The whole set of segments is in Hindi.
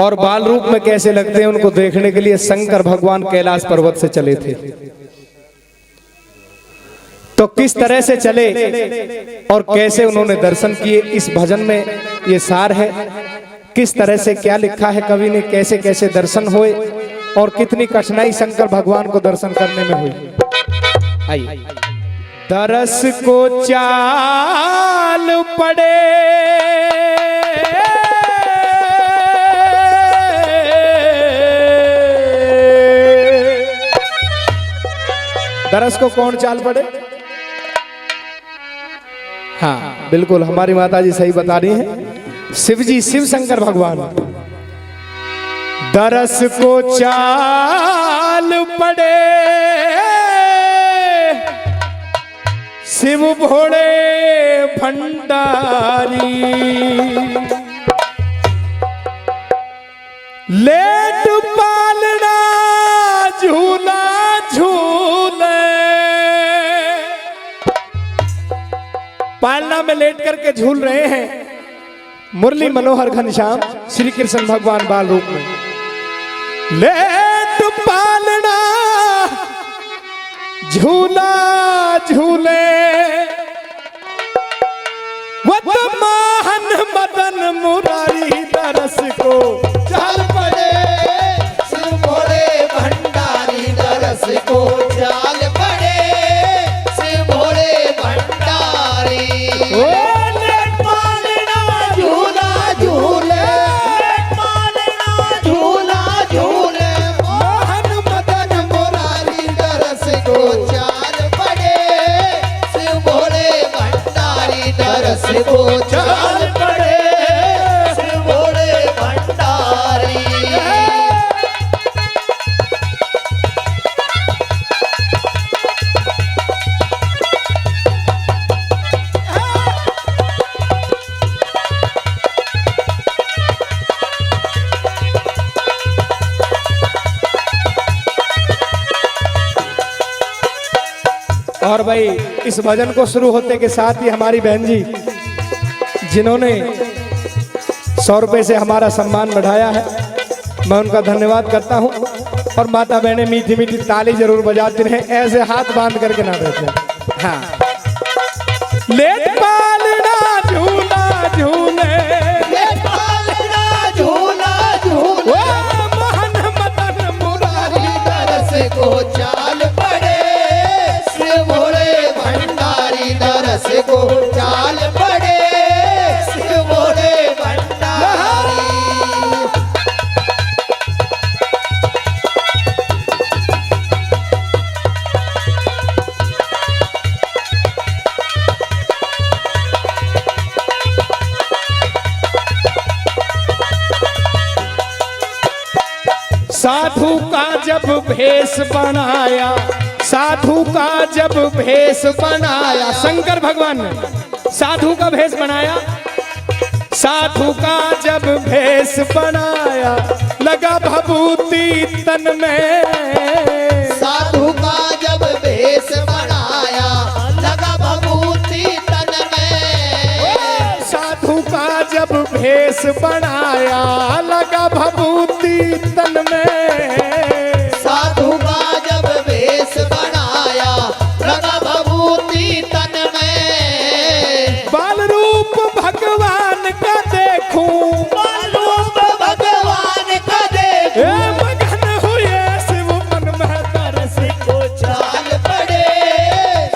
और बाल रूप में कैसे लगते हैं उनको देखने के लिए शंकर भगवान कैलाश पर्वत से चले थे। तो किस तरह से चले और कैसे उन्होंने दर्शन किए, इस भजन में ये सार है। किस तरह से क्या लिखा है कवि ने, कैसे कैसे दर्शन हुए और कितनी कठिनाई शंकर भगवान को दर्शन करने में हुई। आइए। दरस को चाल पड़े दरस को कौन चाल पड़े? हाँ बिल्कुल, हमारी माता जी सही बता रही हैं। शिव जी, शिव शंकर भगवान। दरस को चाल पड़े शिव भोले भंडारी, लेट पालना झूला झूले। पालना में लेट करके झूल रहे हैं मुरली मनोहर घनश्याम श्री कृष्ण भगवान बाल रूप में। लेट पालना झूला झूले, वो महान मदन मुरारी दरस को चाल पड़े शिव भोले भंडारी, दरस को चाल पड़े शिव भोले भंडारी। ओ लेट पालना झूला झूले, लेट पालना झूला झूले, मोहन मदन मुरारी दरस को चाल पड़े शिव भोले भंडारी, दरस को चाल पड़े शिव भोले भंडारी। और भाई इस भजन को शुरू होते के साथ ही हमारी बहन जी जिन्होंने 100 रुपए से हमारा सम्मान बढ़ाया है, मैं उनका धन्यवाद करता हूं। और माता बहनें मीठी मीठी ताली जरूर बजाती हैं, ऐसे हाथ बांध करके ना बैठे। हाँ। लेट पालना झूला झूले, लेट पालना झूला झूले, ओ मोहन मदन मुरारी दरस को चाल पड़े शिव भोले भंडारी, दरस को चाल पड़े शिव भोले भंडारी। साधु का जब भेष बनाया, साधु का जब भेष बनाया, शंकर भगवान ने साधु का भेष बनाया। साधु का जब भेष बनाया, लगा भभूति तन में। साधु का जब भेष बनाया, लगा भभूति तन में। साधु का जब भेष बनाया, लगा भभूति तन में। साधु का जब भेष बनाया, लगा भभूति तन में। बाल रूप भगवान का देखूं, बाल रूप भगवान का देखूं, मगन हुए शिव मन में दरस को चाल पड़े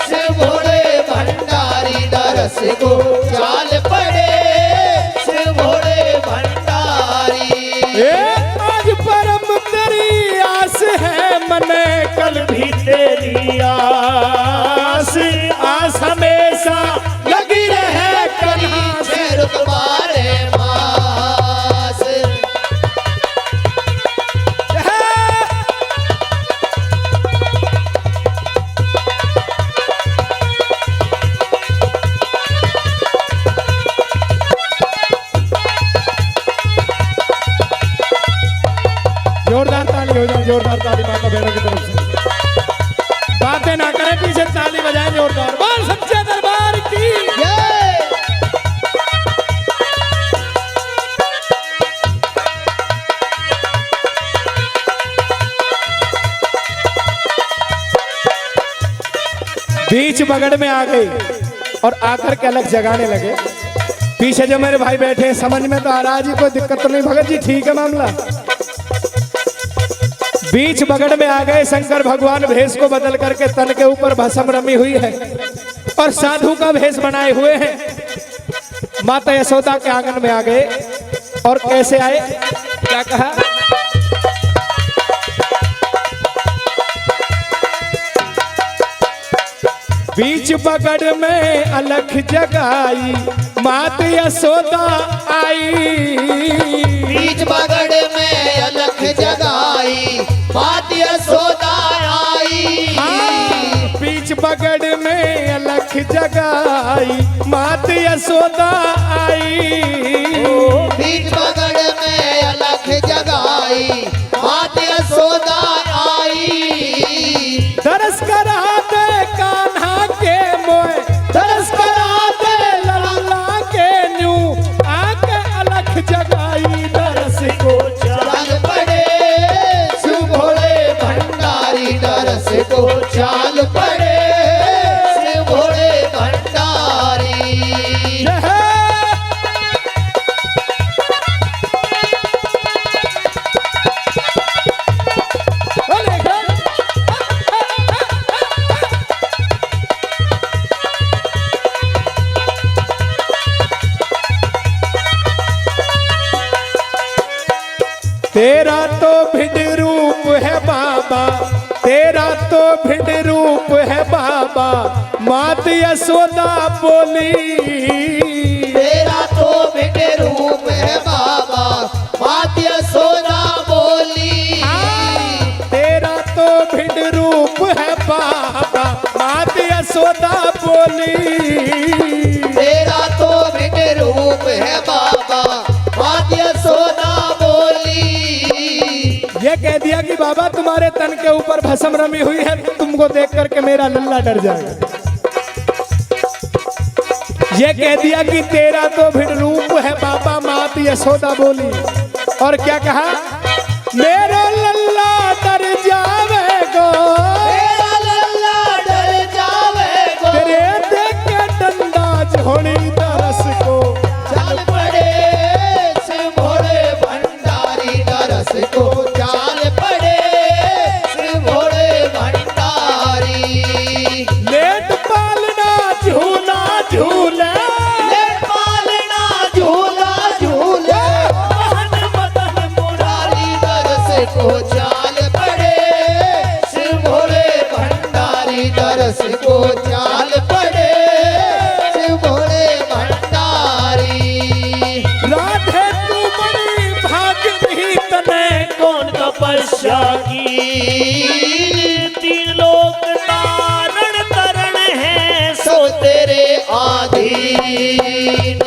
शिव भोले भंडारी, दरस को चाल पड़े शिव भोले भंडारी। आज परम तेरी आस है मने, कल भी तेरी आस, आस हमेशा लगी रहे कन्हा से। शेर तुम्हारे पास जोरदार ताली हो जाए, जोरदार ताली माता बहनों की तरफ से। बातें ना करें, पीछे ताली बजाएं जोरदार। बोल सच्चे दरबार की। बीच बगड़ में आ गई और आकर के अलग जगाने लगे। पीछे जो मेरे भाई बैठे हैं समझ में तो आ रहा जी, कोई दिक्कत तो नहीं भगत जी, ठीक है मामला। बीच बगड़ में आ गए शंकर भगवान भेष को बदल करके, तन के ऊपर भस्म रमी हुई है और साधु का भेष बनाए हुए हैं। माता यशोदा के आंगन में आ गए और कैसे आए, क्या कहा, बीच बगड़ में अलख जगाई मात यशोदा आई। बीच बगड़ में अलख जगाई मात यशोदा आई। बीच बगड़ में अलख जगाई मात यशोदा आई। बीच बगड़ में अलख जगाई मात यशोदा आई। दरस करा दे कान्हा के मोए, दरस करा दे लल्ला के न्यू, आके अलख जगाई दरस को चाल पड़े शिव भोले भंडारी, दरस को चाल पड़े शिव भोले भंडारी। तेरा तो भिड़ रूप है बाबा, तेरा तो भिड़ रूप है बाबा, मात यशोदा बोली। तेरा तो भिड़ रूप है बाबा, मात यशोदा बोली। तेरा तो भिड़ रूप है बाबा, मात यशोदा बोली। तेरा तो भिड़ रूप है बाबा, मात यशोदा बोली। ये कह दिया कि बाबा तुम्हारे तन के ऊपर भस्म रमी हुई है, तुमको देख करके मेरा लल्ला डर जाएगा। ये कह दिया कि तेरा तो भिड़ रूप है बाबा, मात यशोदा बोली। और क्या कहा, मेरा लल्ला डर जावेगो, मेरा लल्ला डर जावेगो, तेरे देख के डंडा झोड़ी दरस को चाल पड़े शिव भोले भंडारी, दरस को चाल पड़े शिव भोले भंडारी। लेट पालना झूला झूले, लेट पालना झूला झूले, मोहन मदन मुरारी, दरस को चाल पड़े शिव भोले भंडारी, दरस को चाल पड़े शिव भोले भंडारी। राधे तू बड़ी भाग्यही तने कौन तपस्या की, तीन लोक तारण तरण है सो तेरे आधीन।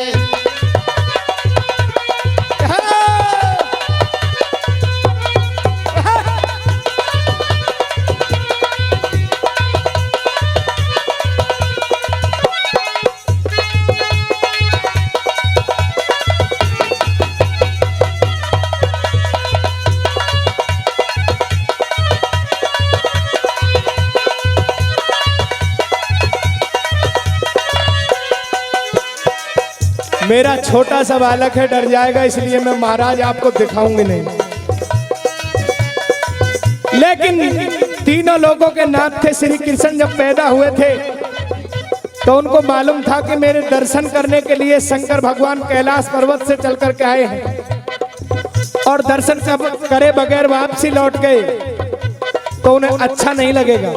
मेरा छोटा सा बालक है, डर जाएगा, इसलिए मैं महाराज आपको दिखाऊंगी नहीं। लेकिन तीनों लोगों के नाथ थे श्री कृष्ण जब पैदा हुए थे तो उनको मालूम था कि मेरे दर्शन करने के लिए शंकर भगवान कैलाश पर्वत से चल करके आए हैं और दर्शन करे बगैर वापसी लौट गए तो उन्हें अच्छा नहीं लगेगा।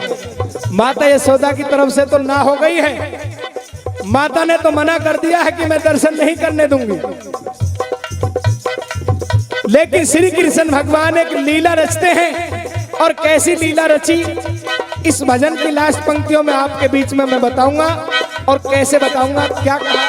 माता यशोदा की तरफ से तो ना हो गई है, माता ने तो मना कर दिया है कि मैं दर्शन नहीं करने दूंगी। लेकिन श्री कृष्ण भगवान एक लीला रचते हैं और कैसी लीला रची इस भजन की लास्ट पंक्तियों में आपके बीच में मैं बताऊंगा और कैसे बताऊंगा, क्या कहा।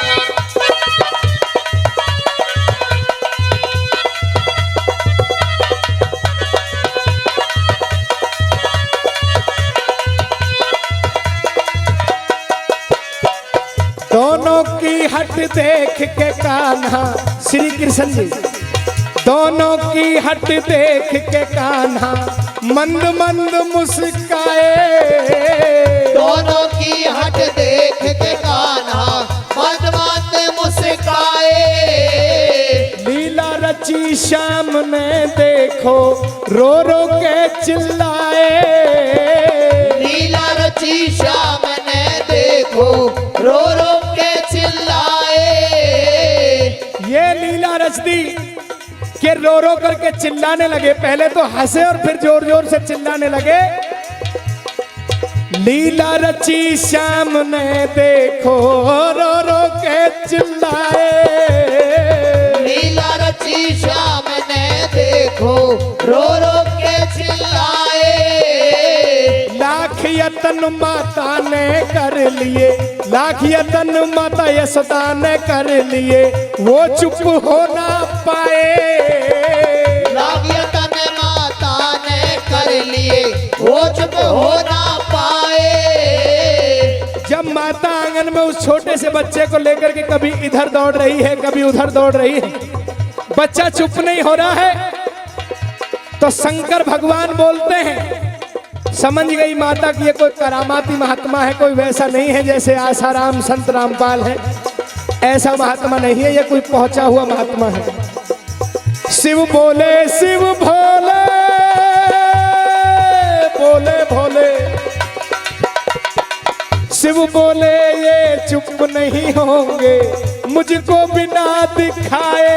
दोनों की हट देख के कान्हा, श्री कृष्ण जी, दोनों की हट देख के कान्हा मंद मंद मुस्काए। दोनों की हट देख के कान्हा मत मत मुस्काए। लीला रची श्याम ने देखो रो रो के चिल्लाए। लीला रची श्याम ने देखो रो रो के चिल्लाए। ये लीला रच दी कि रो रो करके चिल्लाने लगे। पहले तो हंसे और फिर जोर जोर से चिल्लाने लगे। लीला रची श्याम ने देखो रो रो के चिल्लाए। लीला रची श्याम ने देखो रो रो के चिल्लाए। लाख यतन माता ने कर लिए, लाख यतन माता यशोदा ने कर लिए, वो चुप हो ना पाए। लाख यतन माता ने कर लिए, वो चुप हो ना पाए। जब माता आंगन में उस छोटे से बच्चे को लेकर के कभी इधर दौड़ रही है, कभी उधर दौड़ रही है, बच्चा चुप नहीं हो रहा है, तो शंकर भगवान बोलते हैं, समझ गई माता कि ये कोई करामाती महात्मा है, कोई वैसा नहीं है जैसे आसाराम संत रामपाल है, ऐसा महात्मा नहीं है, ये कोई पहुंचा हुआ महात्मा है। शिव बोले शिव भोले, बोले भोले, शिव बोले ये चुप नहीं होंगे मुझको बिना दिखाए।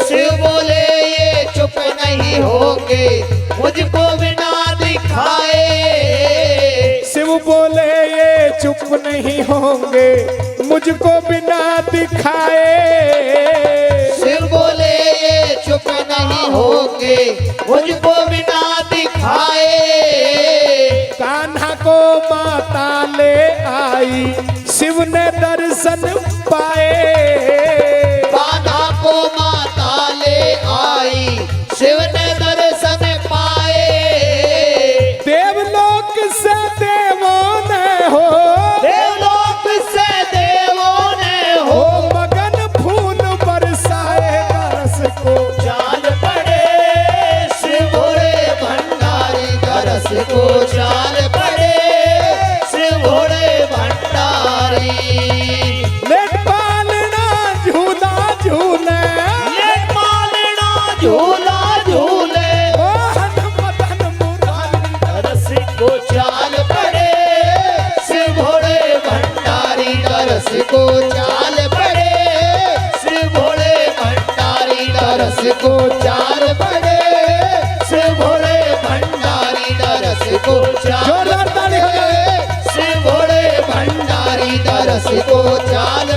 शिव बोले ये चुप नहीं होंगे मुझको बिना दिखाए। शिव बोले ये चुप नहीं होंगे मुझको बिना दिखाए। शिव बोले ये चुप नहीं होंगे मुझको बिना दिखाए। कान्हा को माता ले आई, शिव ने दर्शन पाए। कान्हा को माता ले आई, शिव ने दर्शन पाए। देवलोक से देवों ने हो, देवलोक से देवों ने हो, मगन फूल बरसाए रस को। जान पड़े शिव भोले भंडारी तरस को, जान पड़े शिव भोले भंडारी। लेट पालना झूला झूले, लेट पालना झूला झूले, मोहन मदन मुरारी तरस को चाल पड़े शिव भोले भंडारी। तरस को चाल पड़े शिव भोले भंडारी। तरस को चाल पड़े शिव भोले भंडारी। तरस को चाल जोरदार ताली हो जाए। शिव भोले भंडारी। तरस को चाल